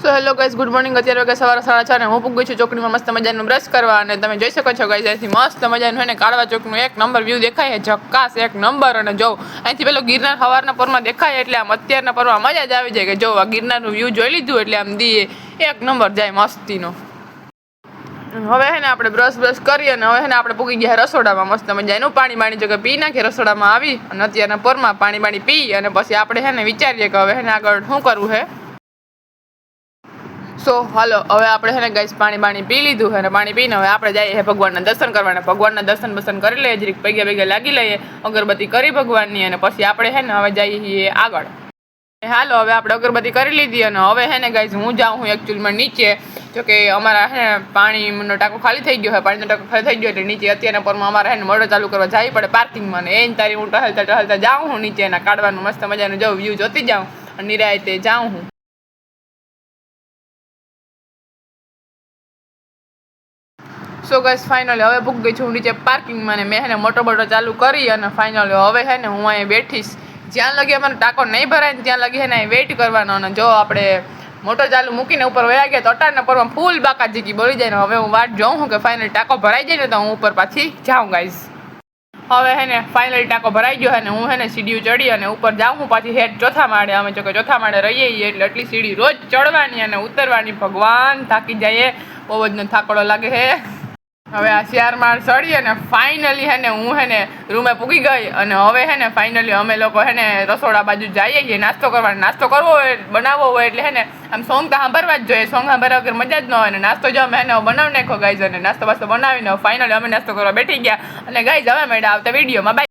So hello guys, good morning. અત્યારે વાગે સવારે 6:30 અને હું પૂગી છું ચોકડીમાં મસ્ત મજાનું બ્રશ કરવા. અને તમે જોઈ શકો છો ગાઈઝ, અહીંથી મસ્ત મજાનું હોય ને કાળવા ચોકનું એક નંબર વ્યૂ દેખાય છે. ઝક્કાસ એક નંબર. અને જો અહીંથી પેલો ગિરનાર સવારના પરમાં દેખાય એટલે આમ અત્યારના પરમાં મજા જ આવી જાય કે જો આ ગિરનારનું વ્યૂ જોઈ લીધું એટલે આમ દી એક નંબર જાય મસ્તીનો. હવે હે ને આપણે બ્રશ કરી અને હવે હે ને આપણે પૂગી ગયા રસોડામાં. મસ્ત મજાનું પાણી જો કે પી નાખીએ રસોડામાં આવી અને અત્યારના પરમાં પાણી પી અને પછી આપણે હે ને વિચારીએ કે હવે હે ને આગળ શું કરવું છે. સો હાલો હવે આપણે હે ને ગાઈસ પાણી પી લીધું છે અને પાણી પીને હવે આપણે જઈએ હે ભગવાનના દર્શન કરવાના. ભગવાનના દર્શન કરી લઈએ, જરીક પગે લાગી લઈએ, અગરબત્તી કરી ભગવાનની અને પછી આપણે હે ને હવે જઈએ છીએ આગળ. હાલો હવે આપણે અગરબત્તી કરી લીધી અને હવે હે ને ગાઈસ હું જાઉં હું એકચ્યુઅલમાં નીચે. જોકે અમારા હે ને પાણીનો ટાંકો ખાલી થઈ ગયો છે, પાણીનો ટાંકો ખાલી થઈ ગયો એટલે નીચે અત્યારના પરમાં અમારે હે ને મોટર ચાલુ કરવા જવી પડે પાર્કિંગમાં. ને એને તારી હું ટહલતા જાઉં હું નીચે એના કાઢવાનું મસ્ત મજાનું જવું વ્યૂ જોતી જાઉં અને નિરાયતે જાઉં હું. સો ગાઈસ ફાઇનલી હવે પૂગ ગઈ છું નીચે પાર્કિંગમાં ને મેં હે ને મોટર ચાલુ કરી અને ફાઇનલી હવે હે ને હું અહીંયા બેઠીશ. જ્યાં લગી અમારો ટાંકો નહીં ભરાય ને ત્યાં લગી હે ને વેઇટ કરવાનો. અને જો આપણે મોટર ચાલુ મૂકીને ઉપર વયા ગયા તો અટારના પરમાં ફૂલ બાકા જીકી બોલી જાય ને હવે હું વાટ જોઉં છું કે ફાઇનલી ટાંકો ભરાઈ જાય ને તો હું ઉપર પાછી જાઉં ગાઈસ. હવે હે ને ફાઇનલી ટાંકો ભરાઈ ગયો અને હું હે ને સીડીઓ ચડી અને ઉપર જાઉં હું પાછી હેઠ ચોથા માળે. અમે જો કે ચોથા માળે રહીએ એટલે એટલી સીડી રોજ ચડવાની અને ઉતરવાની. ભગવાન થાકી જાય, બહુ જ થાકડો લાગે હે. હવે આ 4 માળ ચડી અને ફાઇનલી હે ને હું હે ને રૂમે પૂગી ગઈ અને હવે હે ને ફાઇનલી અમે લોકો હે ને રસોડા બાજુ જઈએ છીએ નાસ્તો કરવા. નાસ્તો કરવો હોય બનાવવો હોય એટલે હે ને આમ સોંગ તો સાંભળવા જ જોઈએ. સોંગ સાંભળવા વગર મજા જ ન હોય. ને નાસ્તો જો અમે હે ને બનાવી નાખો ગાઈઝ અને નાસ્તો બનાવીને ફાઇનલી અમે નાસ્તો કરવા બેઠી ગયા અને ગાઈઝ હવે મળ્યા આવતા વિડીયોમાં. બાય.